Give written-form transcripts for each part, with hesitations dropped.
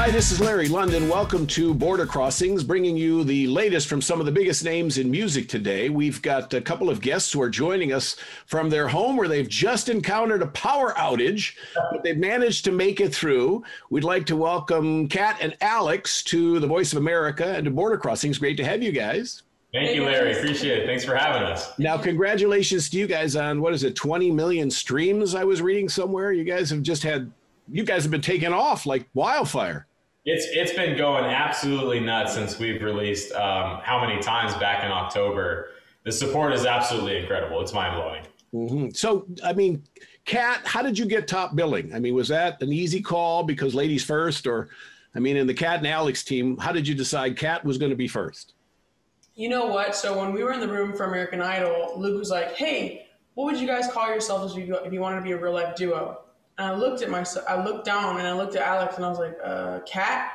Hi, this is Larry London. Welcome to Border Crossings, bringing you the latest from some of the biggest names in music today. We've got a couple of guests who are joining us from their home where they've just encountered a power outage, but they've managed to make it through. We'd like to welcome Kat and Alex to the Voice of America and to Border Crossings. Great to have you guys. Thank you, Larry. Appreciate it. Thanks for having us. Now, congratulations to you guys on, 20 million streams I was reading somewhere. You guys have been taking off like wildfire. It's been going absolutely nuts since we've released how many times back in October. The support is absolutely incredible. It's mind-blowing. Mm-hmm. So, Kat, how did you get top billing? Was that an easy call because ladies first? Or, in the Kat and Alex team, how did you decide Kat was going to be first? You know what? So when we were in the room for American Idol, Luke was like, hey, what would you guys call yourselves if you wanted to be a real-life duo? And I looked at myself, I looked down and I looked at Alex and I was like, Kat?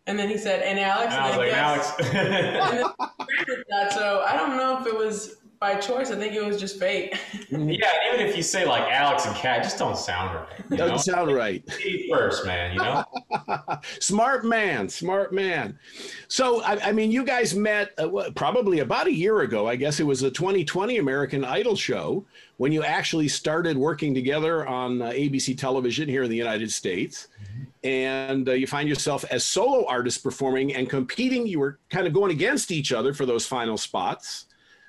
And then he said, and Alex? And I was like, Alex. And then we did that. So I don't know if it was by choice. I think it was just fate. Yeah, even if you say like Alex and Kat, just don't sound right. Doesn't sound right. First, man, Smart man. So, you guys met probably about a year ago. I guess it was the 2020 American Idol show when you actually started working together on ABC television here in the United States. Mm-hmm. And you find yourself as solo artists performing and competing. You were kind of going against each other for those final spots.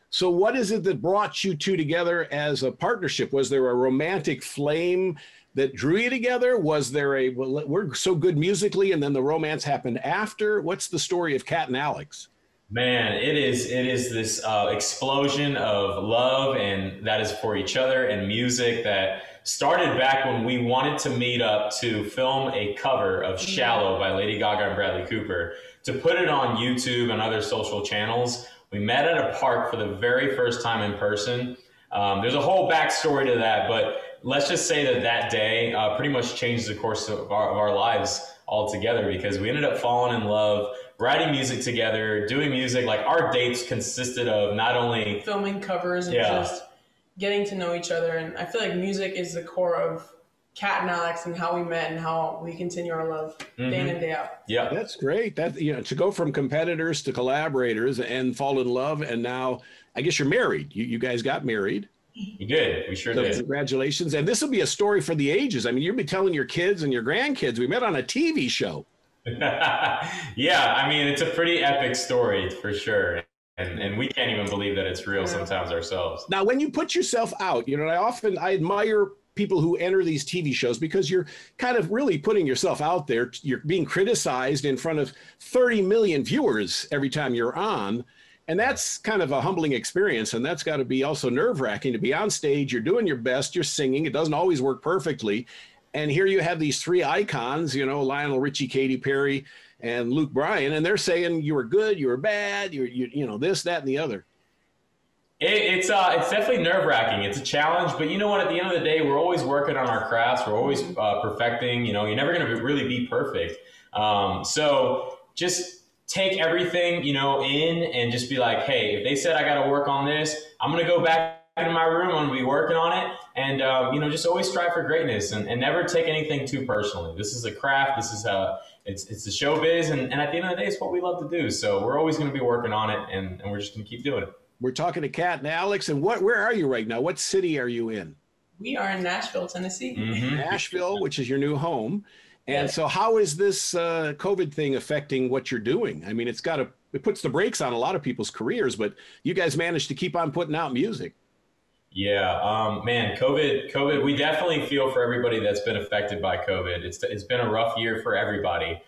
So what is it that brought you two together as a partnership? Was there a romantic flame that drew you together? Was there we're so good musically and then the romance happened after? What's the story of Kat and Alex? Man, it is this explosion of love, and that is for each other and music that started back when we wanted to meet up to film a cover of Shallow by Lady Gaga and Bradley Cooper to put it on YouTube and other social channels. We met at a park for the very first time in person. There's a whole backstory to that, but let's just say that day pretty much changed the course of our lives altogether, because we ended up falling in love, writing music together, doing music. Like, our dates consisted of not only filming covers and just getting to know each other. And I feel like music is the core of Kat and Alex and how we met and how we continue our love day in and day out. Yeah, that's great. That to go from competitors to collaborators and fall in love, and now I guess you're married. You guys got married. We did. We sure did. Congratulations. And this will be a story for the ages. You'll be telling your kids and your grandkids. We met on a TV show. Yeah, it's a pretty epic story for sure. And we can't even believe that it's real sometimes ourselves. Now, when you put yourself out, I admire people who enter these TV shows because you're kind of really putting yourself out there. You're being criticized in front of 30 million viewers every time you're on. And that's kind of a humbling experience. And that's got to be also nerve-wracking to be on stage. You're doing your best. You're singing. It doesn't always work perfectly. And here you have these three icons, Lionel Richie, Katy Perry, and Luke Bryan. And they're saying you were good, you were bad, you this, that, and the other. It's definitely nerve-wracking. It's a challenge, but you know what? At the end of the day, we're always working on our crafts. We're always perfecting. You're never going to really be perfect. So just take everything, in and just be like, hey, if they said I got to work on this, I'm going to go back into my room. I'm going to be working on it. And, just always strive for greatness and never take anything too personally. This is a craft. This is it's the showbiz. And at the end of the day, it's what we love to do. So we're always going to be working on it, and we're just going to keep doing it. We're talking to Kat and Alex. And where are you right now? What city are you in? We are in Nashville, Tennessee. Mm-hmm. Nashville, which is your new home. And so how is this COVID thing affecting what you're doing? It puts the brakes on a lot of people's careers, but you guys managed to keep on putting out music. Yeah, man, COVID, we definitely feel for everybody that's been affected by COVID. It's been a rough year for everybody.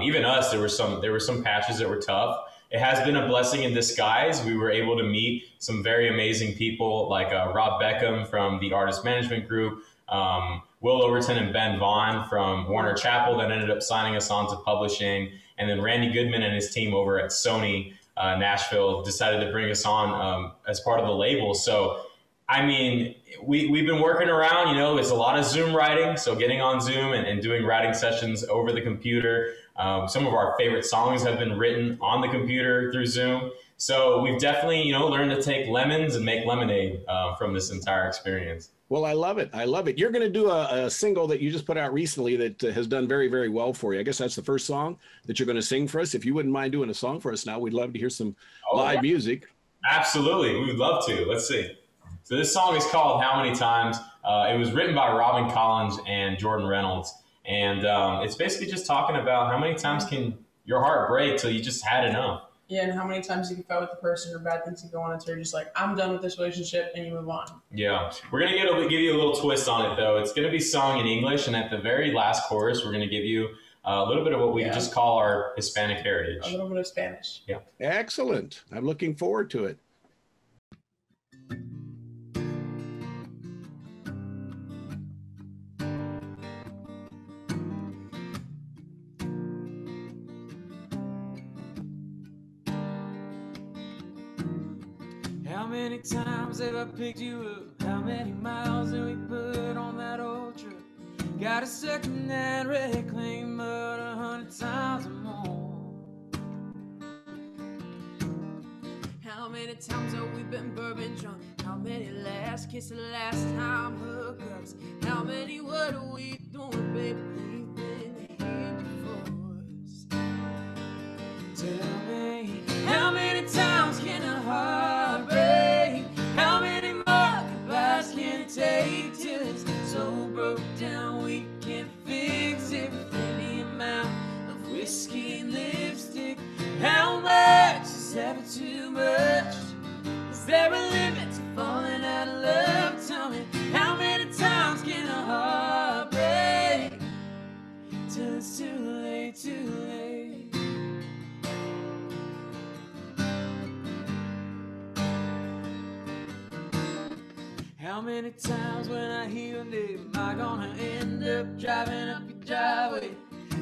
Even us, there were some patches that were tough. It has been a blessing in disguise. We were able to meet some very amazing people like Rob Beckham from the Artist Management Group, Will Overton and Ben Vaughn from Warner Chappell that ended up signing us on to publishing. And then Randy Goodman and his team over at Sony Nashville decided to bring us on as part of the label. So, we've been working around, it's a lot of Zoom writing. So getting on Zoom and doing writing sessions over the computer. Some of our favorite songs have been written on the computer through Zoom. So we've definitely, learned to take lemons and make lemonade from this entire experience. Well, I love it. I love it. You're going to do a single that you just put out recently that has done very, very well for you. I guess that's the first song that you're going to sing for us. If you wouldn't mind doing a song for us now, we'd love to hear some live music. Absolutely. We would love to. Let's see. So this song is called How Many Times? It was written by Robin Collins and Jordan Reynolds. And it's basically just talking about how many times can your heart break till you just had enough. Yeah, and how many times you can fight with the person or bad things can go on until you're just like, I'm done with this relationship, and you move on. Yeah. We're going to give you a little twist on it, though. It's going to be sung in English, and at the very last chorus, we're going to give you a little bit of what we just call our Hispanic heritage. A little bit of Spanish. Yeah. Excellent. I'm looking forward to it. How many times have I picked you up? How many miles have we put on that old truck? Got a second-hand reclaim, but 100 times or more. How many times have we been bourbon drunk? How many last kisses, last time hookups? How many what are we doing, baby? We've been here before us. Tell me, how many times can a heart break? How many more goodbyes can it take till it's so broke down we can't fix it with any amount of whiskey and lipstick? How much is ever too much? Is there a limit to falling out of love? Tell me, how many times can a heart break till it's too late, too late? How many times when I hear your name am I gonna end up driving up your driveway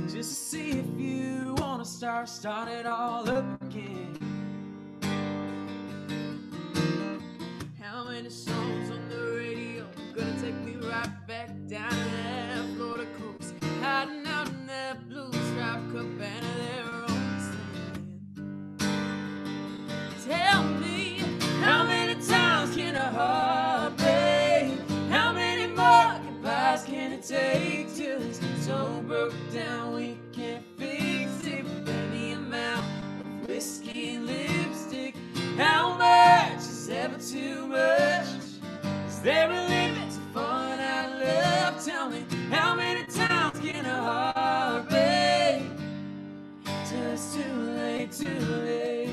just to see if you wanna start it all up again? How many songs on the radio gonna take me right back down to that Florida coast, hiding out in that blue striped cabana there on the sand? Tell me, how many times can a heart break? How many more goodbyes can it take till it's so broke down we can't fix it with any amount of whiskey and lipstick? How much is ever too much? Is there a limit to falling out of love? Tell me, how many times can a heart break till it's too late, too late?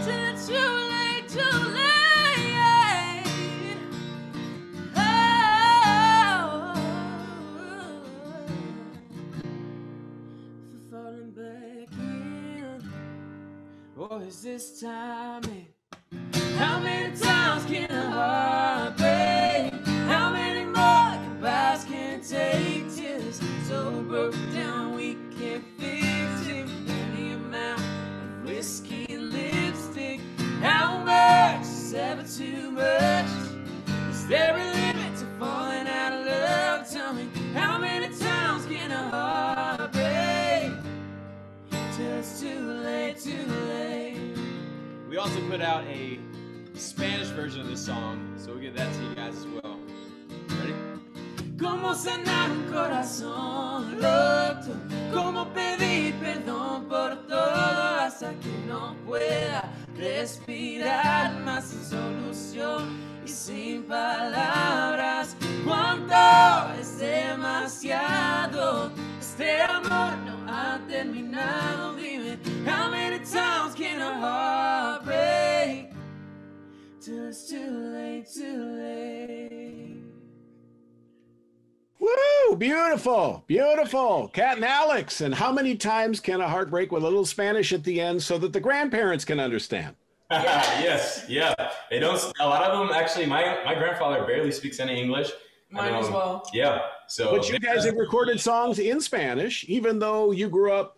Till it's too late, too late. Oh, for falling back in. Or is this time it? How many times can a heart break? How many more goodbyes can it take till it's so broke down we can't fix it with any amount of whiskey and lipstick? How much is ever too much? Is there a limit to falling out of love? Tell me, how many times can a heart break till it's too late, too late? We also put out a Spanish version of this song, so we'll get that to you guys as well. Ready? ¿Cómo sanar un corazón roto? ¿Cómo pedir perdón por todo hasta que no pueda respirar más sin solución y sin palabras? ¿Cuánto es demasiado? Este amor no ha terminado. Dime, how many times can a heart break till it's too late, too late? Woo! Beautiful, beautiful. Kat and Alex. And how many times can a heart break with a little Spanish at the end so that the grandparents can understand? Yes, yeah. They don't. A lot of them actually. My grandfather barely speaks any English. Mine as well. Yeah. So, but you guys have recorded songs in Spanish, even though you grew up.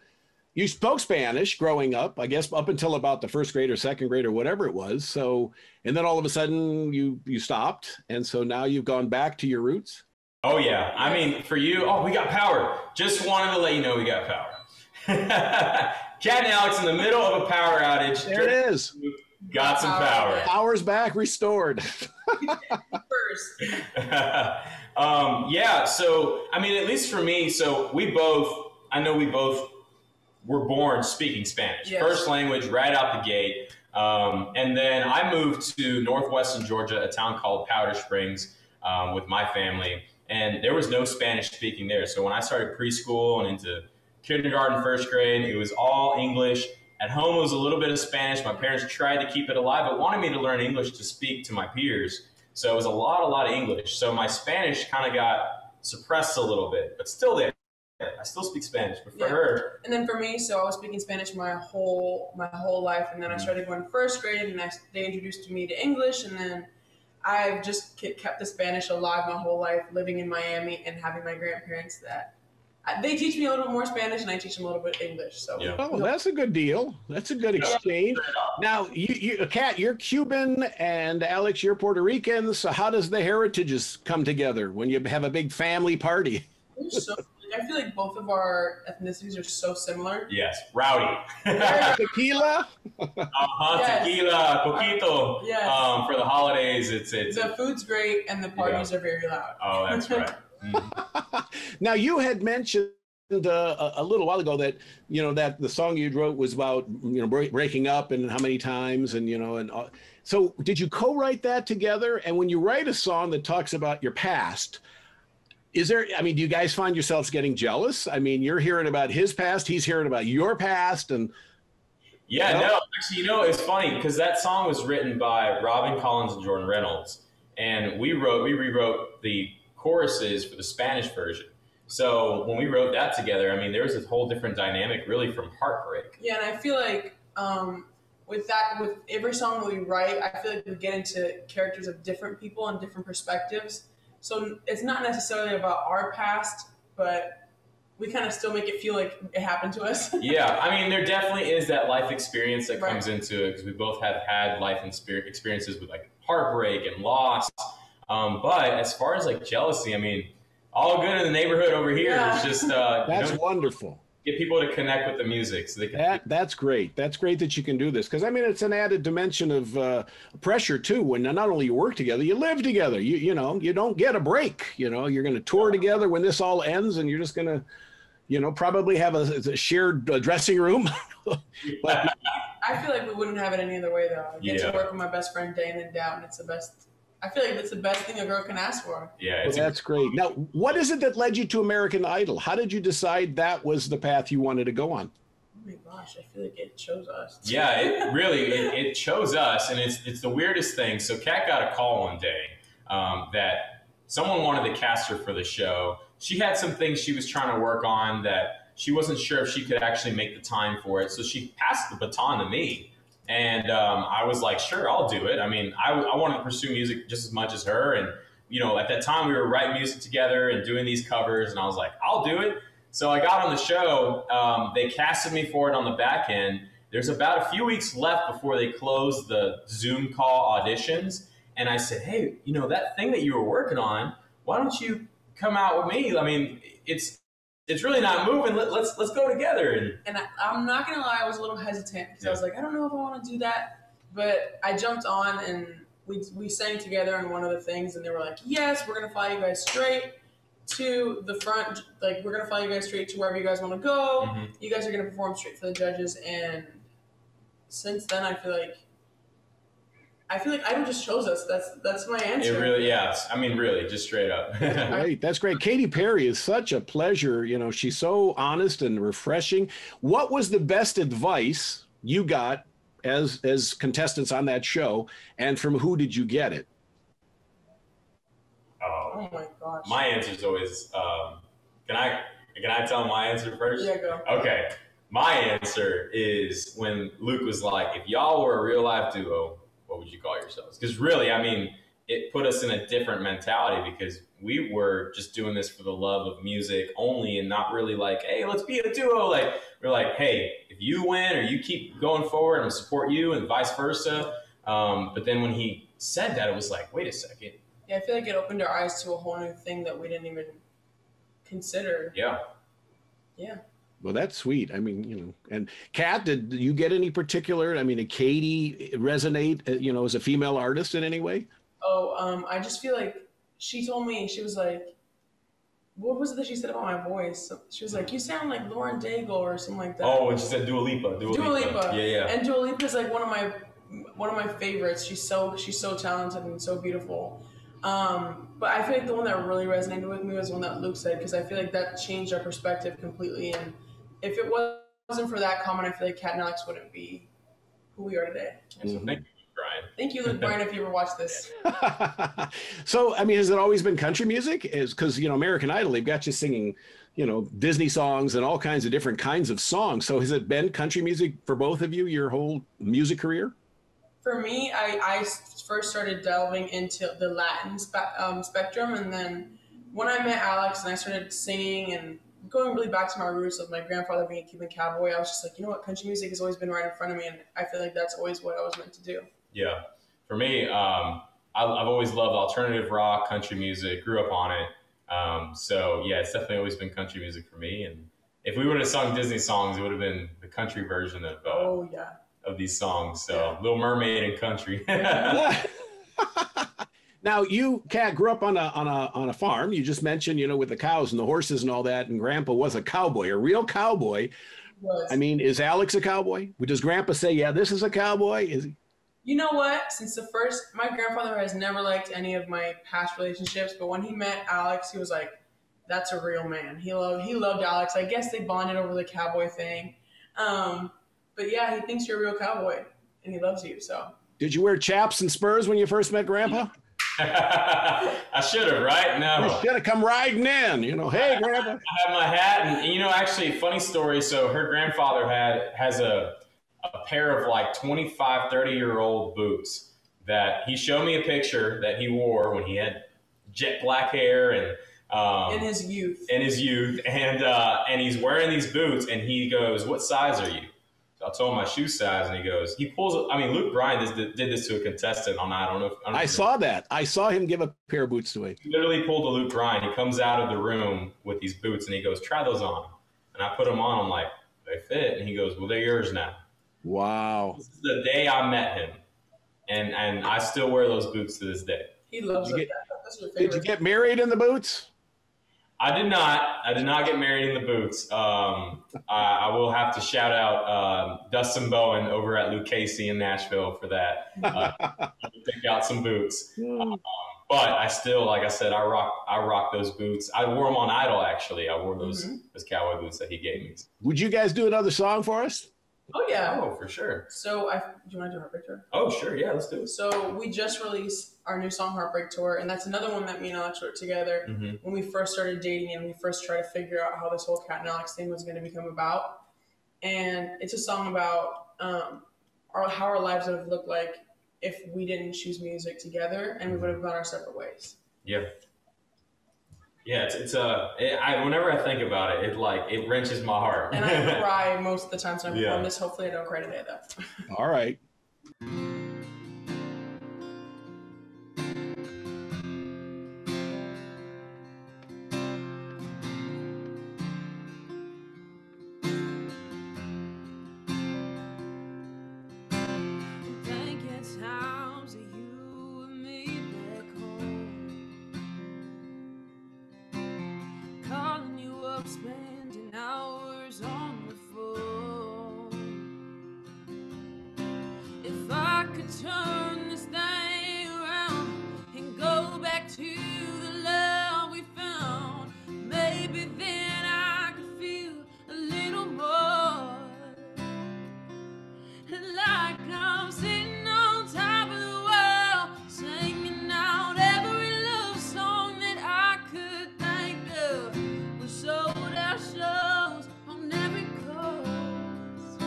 You spoke Spanish growing up, I guess, up until about the first grade or second grade or whatever it was. So, and then all of a sudden you stopped, and so now you've gone back to your roots. Oh yeah. I mean, for you, we got power. Just wanted to let you know we got power. Kat and Alex in the middle of a power outage. There it is. Got some power. Power's back, restored. First. Yeah, so, I mean, at least for me, so I know we both were born speaking Spanish. Yes. First language right out the gate. And then I moved to northwestern Georgia, a town called Powder Springs, with my family. And there was no Spanish speaking there. So when I started preschool and into kindergarten, first grade, it was all English. At home, it was a little bit of Spanish. My parents tried to keep it alive, but wanted me to learn English to speak to my peers. So it was a lot of English. So my Spanish kind of got suppressed a little bit, but still there. I still speak Spanish, but for her. And then for me, so I was speaking Spanish my whole life, and then I started going first grade, and they introduced me to English, and then I've just kept the Spanish alive my whole life, living in Miami and having my grandparents that they teach me a little bit more Spanish, and I teach them a little bit English. So Oh, that's a good deal. That's a good exchange. Now, Kat, you're Cuban, and Alex, you're Puerto Rican. So how does the heritages come together when you have a big family party? I feel like both of our ethnicities are so similar. Yes, rowdy. Tequila? Yes. Tequila, coquito. Yes. For the holidays, it's The food's great, and the parties are very loud. Oh, that's right. Mm. Now, you had mentioned a little while ago that, that the song you wrote was about, breaking up and how many times and. So did you co-write that together? And when you write a song that talks about your past, do you guys find yourselves getting jealous? I mean, you're hearing about his past, he's hearing about your past, and no, actually, it's funny because that song was written by Robin Collins and Jordan Reynolds, and we rewrote the choruses for the Spanish version. So when we wrote that together, I mean, there was this whole different dynamic, really, from Heartbreak. Yeah, and I feel like with every song that we write, I feel like we get into characters of different people and different perspectives. So it's not necessarily about our past, but we kind of still make it feel like it happened to us. Yeah, I mean, there definitely is that life experience that comes into it because we both have had life experiences with like heartbreak and loss. But as far as like jealousy, I mean, all good in the neighborhood over here. Yeah. It's just that's wonderful. Get people to connect with the music so they can. That's great. That's great that you can do this because I mean it's an added dimension of pressure too. When not only you work together, you live together. You don't get a break. You're going to tour together when this all ends, and you're just going to, probably have a shared dressing room. But I feel like we wouldn't have it any other way though. I get to work with my best friend day in and day out, and it's the best. I feel like that's the best thing a girl can ask for. Yeah, that's great. Now, what is it that led you to American Idol? How did you decide that was the path you wanted to go on? Oh my gosh, I feel like it chose us. Yeah, it chose us, and it's the weirdest thing. So Kat got a call one day that someone wanted to cast her for the show. She had some things she was trying to work on that she wasn't sure if she could actually make the time for it. So she passed the baton to me. And I was like, sure, I'll do it. I mean, I wanted to pursue music just as much as her. And, at that time we were writing music together and doing these covers. And I was like, I'll do it. So I got on the show. They casted me for it on the back end. There's about a few weeks left before they close the Zoom call auditions. And I said, hey, that thing that you were working on, why don't you come out with me? I mean, it's really not moving. Let's go together. And I'm not going to lie, I was a little hesitant because I was like, I don't know if I want to do that. But I jumped on and we sang together on one of the things, and they were like, yes, we're going to fly you guys straight to the front. Like, we're going to fly you guys straight to wherever you guys want to go. Mm-hmm. You guys are going to perform straight for the judges. And since then, I feel like Idol just chose us. That's my answer. It really, yeah. I mean, really, just straight up. Great. That's great. Katy Perry is such a pleasure. She's so honest and refreshing. What was the best advice you got as contestants on that show, and from who did you get it? Oh my gosh. My answer is always, can I tell my answer first? Yeah, go. Okay. My answer is when Luke was like, if y'all were a real life duo, what would you call yourselves? Because really, I mean, it put us in a different mentality because we were just doing this for the love of music only and not really like, hey, let's be a duo. Like, we're like, hey, if you win or you keep going forward, I'm gonna support you and vice versa. But then when he said that, it was like, wait a second. Yeah, I feel like it opened our eyes to a whole new thing that we didn't even consider. Yeah. Yeah. Well, that's sweet. I mean, and Kat, did you get any particular? I mean, did Katie resonate, as a female artist in any way? Oh, I just feel like she told me, she was like, what was it that she said about my voice? So she was like, you sound like Lauren Daigle or something like that. Oh, and she said Dua Lipa. Dua Lipa. Yeah, yeah. And Dua Lipa is like one of my favorites. She's so talented and so beautiful. But I feel like the one that really resonated with me was the one that Luke said, because I feel like that changed our perspective completely. And if it wasn't for that comment, I feel like Cat and Alex wouldn't be who we are today. Mm-hmm. Thank you, Brian. Thank you, Luke Bryan, if you ever watch this. So, I mean, has it always been country music? Is because American Idol, they've got you singing, Disney songs and all kinds of different kinds of songs. So, has it been country music for both of you your whole music career? For me, I first started delving into the Latin spectrum, and then when I met Alex and I started singing and going really back to my roots of my grandfather being a Cuban cowboy, I was just like, you know what, country music has always been right in front of me, and I feel like that's always what I was meant to do. Yeah, for me, I've always loved alternative rock, country music, grew up on it. So yeah, it's definitely always been country music for me. And if we would have sung Disney songs, it would have been the country version of of these songs. So Little Mermaid and country. Now, you, Kat, grew up on a farm. You just mentioned, with the cows and the horses and all that. And Grandpa was a cowboy, a real cowboy. I mean, is Alex a cowboy? Does Grandpa say, yeah, this is a cowboy? Is he? You know what? My grandfather has never liked any of my past relationships, but when he met Alex, he was like, that's a real man. He loved Alex. I guess they bonded over the cowboy thing. But yeah, he thinks you're a real cowboy and he loves you. So. Did you wear chaps and spurs when you first met Grandpa? I should have, right? No. You should have come riding in, hey, Grandpa. I have my hat, and actually, funny story. So her grandfather has a pair of like 25, 30-year-old boots that he showed me a picture that he wore when he had jet black hair and in his youth. And he's wearing these boots, and he goes, "What size are you?" So I told him my shoe size, and he pulls. Luke Bryan did this to a contestant on I don't know. I saw that. I saw him give a pair of boots to him. He literally pulled a Luke Bryan. He comes out of the room with these boots, and he goes, "Try those on." And I put them on. I'm like, "They fit." And he goes, "Well, they're yours now." Wow. This is the day I met him, and I still wear those boots to this day. He loves it. Did you get married in the boots? I did not. I did not get married in the boots. I will have to shout out Dustin Bowen over at Luke Casey in Nashville for that. Pick out some boots. But I still, like I said, I rock those boots. I wore them on Idol, actually. I wore those cowboy boots that he gave me. Would you guys do another song for us? Oh, yeah. Oh, for sure. So, do you want to do Heartbreak Tour? Oh, sure. Yeah, let's do it. So, we just released our new song, Heartbreak Tour, and that's another one that me and Alex wrote together when we first started dating and we first tried to figure out how this whole Cat and Alex thing was going to become about. And it's a song about how our lives would have looked like if we didn't choose music together and we would have gone our separate ways. Yeah. Yeah, whenever I think about it, it wrenches my heart. And I cry most of the time, so I perform this. Hopefully I don't cry today, though. All right. Spending hours on the phone. If I could turn this thing around and go back to the love we found, maybe then I could feel a little more like I'm sitting on top of the world, singing out every love song that I could think of. Sold our shows on every coast.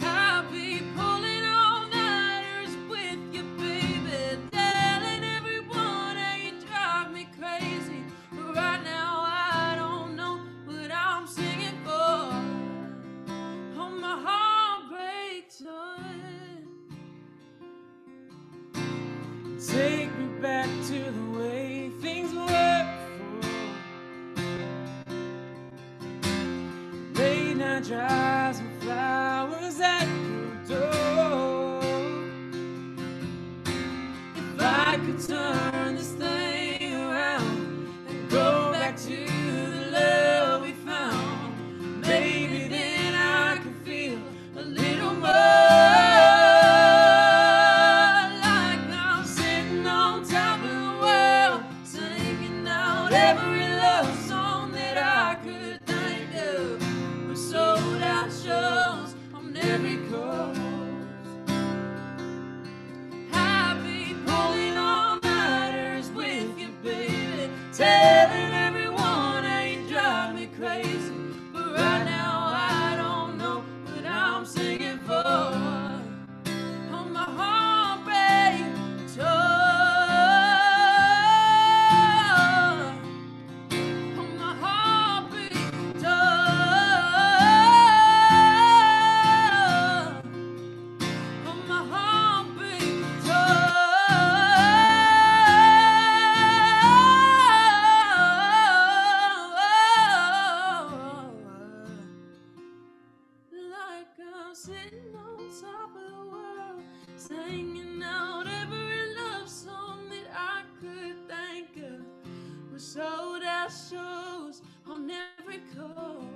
I'll be pulling all-nighters with you, baby, telling everyone dry some flowers at your door. If I could turn this thing around and go back to the love we found, maybe then I could feel a little more like I'm sitting on top of the world, singing out every love song that I could think of. With sold out shows on every coast. I'd be pulling all-nighters with you, baby, telling everyone how you drive me crazy. But right now I don't know what I'm singing for. On my heartbreak tour, on my heartbreak tour, on my heartbreak tour. Like I'm sitting on top of the world, singing out every love song that I could think of. With sold out shows on every coast.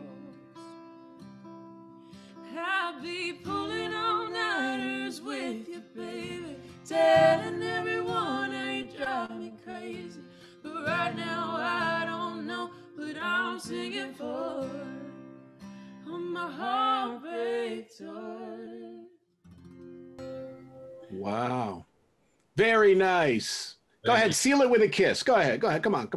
I'll be pulling all-nighters with you, baby, telling everyone how you drive me crazy. But right now I don't know what I'm singing for. On my heartbreak tour. Wow. Very nice. Go ahead, seal it with a kiss. Go ahead. Come on.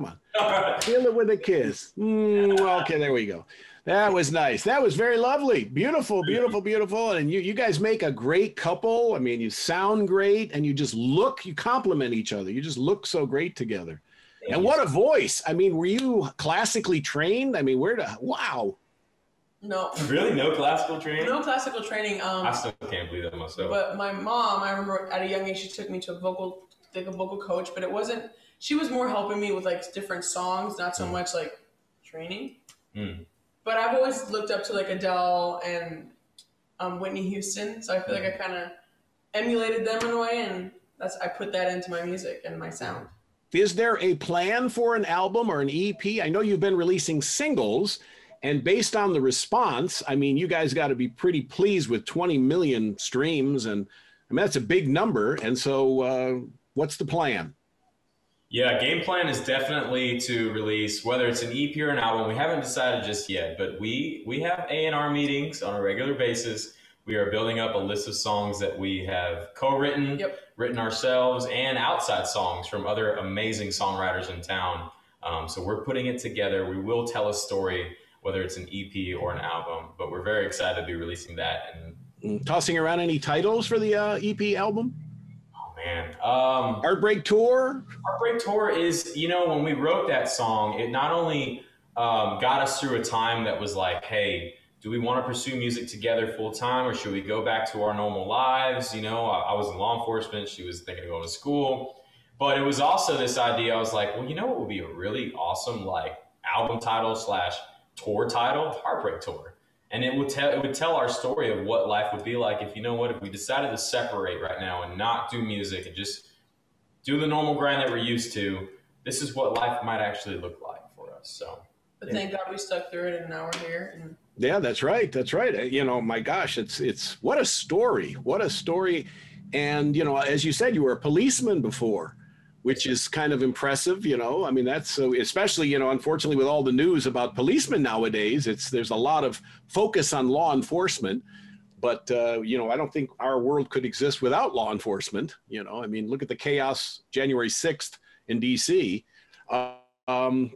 Seal it with a kiss. Well, okay, there we go. That was nice. That was very lovely. Beautiful. And you guys make a great couple. I mean, you sound great and you compliment each other. You just look so great together. And what a voice. I mean, were you classically trained? I mean, wow. No. Really? No classical training? No classical training. I still can't believe that myself. But my mom, I remember at a young age, she took me to a vocal coach, but it wasn't, she was more helping me with like different songs, not so much like training. But I've always looked up to like Adele and Whitney Houston. So I feel like I kind of emulated them in a way. And I put that into my music and my sound. Is there a plan for an album or an EP? I know you've been releasing singles. And based on the response, I mean, you guys got to be pretty pleased with 20 million streams. And I mean, that's a big number. And so what's the plan? Yeah, game plan is definitely to release, whether it's an EP or an album. We haven't decided just yet, but we have A&R meetings on a regular basis. We are building up a list of songs that we have co-written, written ourselves, and outside songs from other amazing songwriters in town. So we're putting it together. We will tell a story, whether it's an EP or an album, but we're very excited to be releasing that. And tossing around any titles for the EP album? Oh man. Heartbreak Tour? Heartbreak Tour is, when we wrote that song, it not only got us through a time that was like, hey, do we want to pursue music together full time or should we go back to our normal lives? I was in law enforcement. She was thinking of going to school. But it was also this idea. I was like, well, what would be a really awesome album title / tour title? Heartbreak Tour. And it would tell our story of what life would be like if we decided to separate right now and not do music and just do the normal grind that we're used to. This is what life might actually look like for us. So, but thank God we stuck through it, and now we're here. And yeah, that's right. My gosh, it's what a story. And as you said, you were a policeman before, which is kind of impressive. I mean, that's so, especially, unfortunately with all the news about policemen nowadays, there's a lot of focus on law enforcement, but I don't think our world could exist without law enforcement. I mean, look at the chaos January 6th in DC.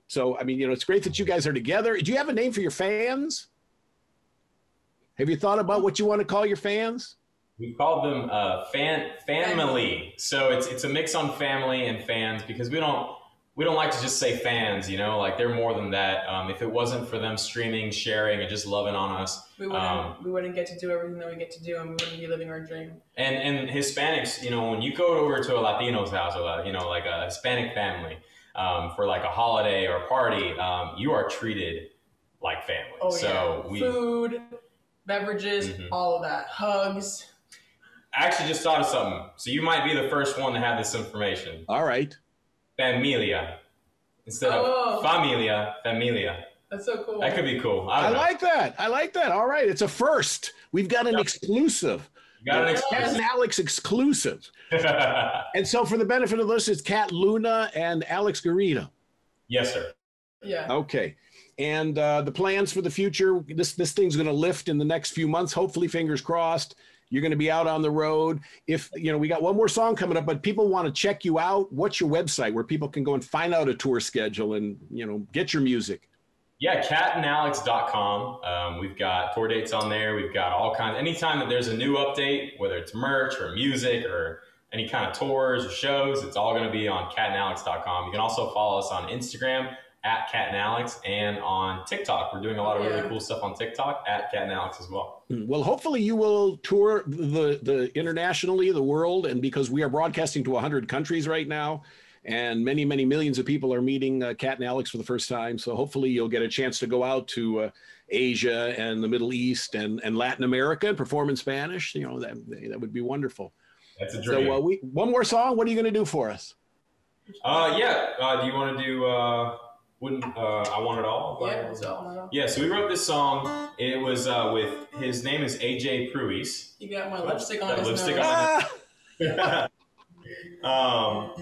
So, I mean, it's great that you guys are together. Do you have a name for your fans? Have you thought about what you want to call your fans? We call them family. So it's a mix on family and fans because we don't like to just say fans, they're more than that. If it wasn't for them streaming, sharing, and just loving on us, we wouldn't get to do everything that we get to do, and we wouldn't be living our dream. And Hispanics, when you go over to a Latino's house or like a Hispanic family for like a holiday or a party, you are treated like like family. Oh, so yeah. Food, beverages, all of that. Hugs. I actually just thought of something. So you might be the first one to have this information. All right. Familia. Instead of familia, familia. That's so cool. That could be cool. I like that. I like that. All right. It's a first. We've got an exclusive. Got an Cat and Alex exclusive. And so for the benefit of the listeners, Cat Luna and Alex Garrido. Yes, sir. Yeah. Okay. And the plans for the future, this thing's going to lift in the next few months. Hopefully, fingers crossed. You're going to be out on the road. If, we got one more song coming up, but people want to check you out. What's your website where people can go and find out a tour schedule and, get your music? Yeah, catandalex.com. We've got tour dates on there. We've got all kinds. Anytime that there's a new update, whether it's merch or music or any kind of tours or shows, it's all going to be on catandalex.com. You can also follow us on Instagram at Cat and Alex, and on TikTok. We're doing a lot of really cool stuff on TikTok at Cat and Alex as well. Well, hopefully you will tour the internationally, the world, and because we are broadcasting to 100 countries right now, and many, many millions of people are meeting Cat and Alex for the first time. So hopefully you'll get a chance to go out to Asia and the Middle East and Latin America and perform in Spanish. That would be wonderful. That's a dream. So one more song. What are you going to do for us? Do you want to do I Want It All? Yeah, so we wrote this song. It was with, his name is AJ Pruis. You got my lipstick on his lipstick nose.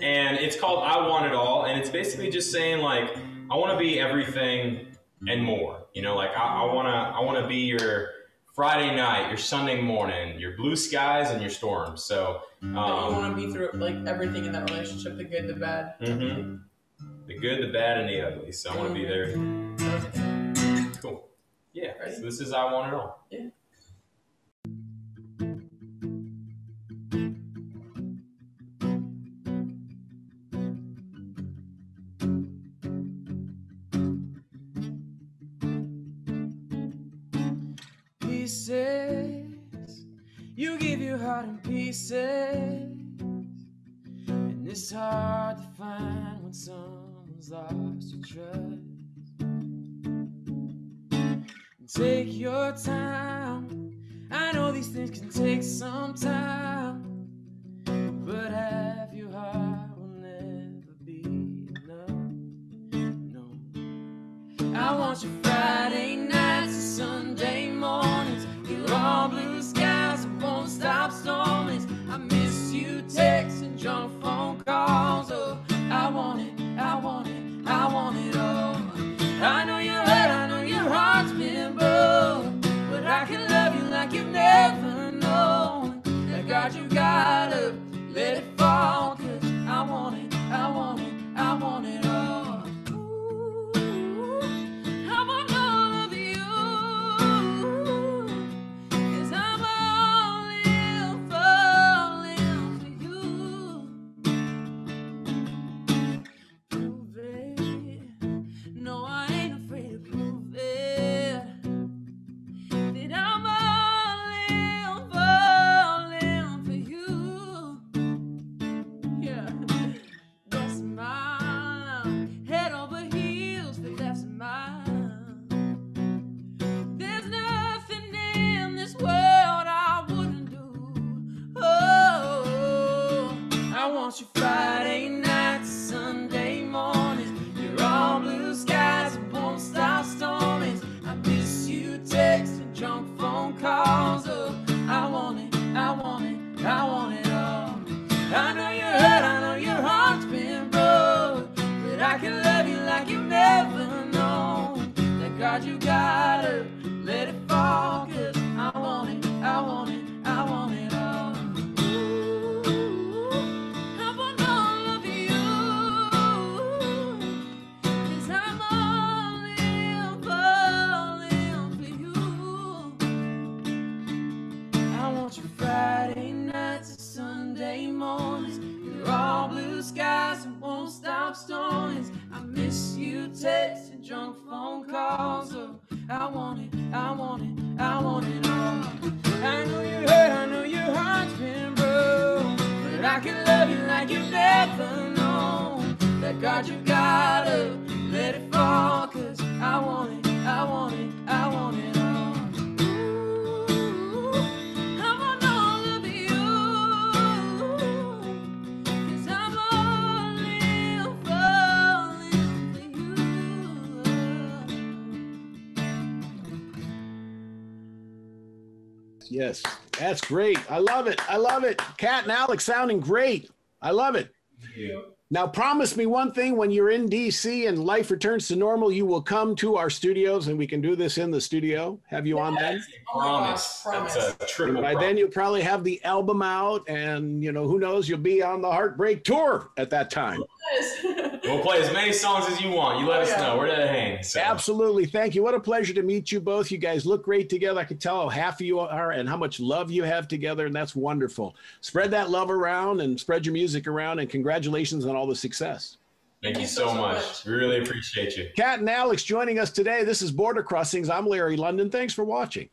And it's called I Want It All, and it's basically just saying, like, I want to be everything and more. I want to be your Friday night, your Sunday morning, your blue skies and your storms. So you want to be through everything in that relationship, the good, the bad. The good, the bad, and the ugly. So I want to be there. Cool. Yeah. Ready? So this is I Want It All. Yeah. Pieces, you give your heart in pieces, and it's hard to find when someone's lost your trust. Take your time, I know these things can take some time, but have your heart will never be enough. No, I want your Friday nights and Sunday mornings, your all blue skies and won't stop stormings. I miss you texts and junk phone calls. Oh, I want it, I want it, I want it all. I know you're hurt, I know your heart's been broke, but I can love you like you've never known. That God, you gotta let it fall, 'cause I want it, I want it, I want it all. Ooh, I want all of you, 'cause I'm all in, falling for you. Prove it. No, I ain't afraid to prove it, that I'm all in, falling for you. Yeah, that's mine. Head over heels, but that's mine. There's nothing in this world I wouldn't do. Oh, I want you Friday nights, Sunday mornings, your all blue skies and won't stop stormings. I miss you texts and junk phone calls. Oh, I want it, I want it, I want it all. I know you're hurt, I know your heart's been broke, but I can love you like you've never known. That God, you gotta let it fall, 'cause I want it, I want it, I want it all. Ooh, I want all of you, 'cause I'm all in, falling for you. I want you Friday nights and Sunday mornings, your all blue skies and won't stop stormings. I miss you texts and junk phone calls. Oh, I want it, I want it, I want it all. I know you're hurt, I know your heart's been broke, but I can love you like you've never known. That God, you gotta let it fall, 'cause I want it, I want it, I want it all. Ooh, I want all of you. 'Cause I'm only falling for you. Yes, that's great. I love it. I love it. Kat and Alex sounding great. I love it. Now, promise me one thing: when you're in DC and life returns to normal, you will come to our studios and we can do this in the studio. Have you on then? Promise. Promise. That's a triple By promise. then, you'll probably have the album out, and who knows? You'll be on the Heartbreak Tour at that time. We'll play as many songs as you want. You let us Yeah. know. We're to hang. So. Absolutely. Thank you. What a pleasure to meet you both. You guys look great together. I can tell how happy you are and how much love you have together, and that's wonderful. Spread that love around and spread your music around, and congratulations on all the success. Thank you so much. We really appreciate you. Kat and Alex joining us today. This is Border Crossings. I'm Larry London. Thanks for watching.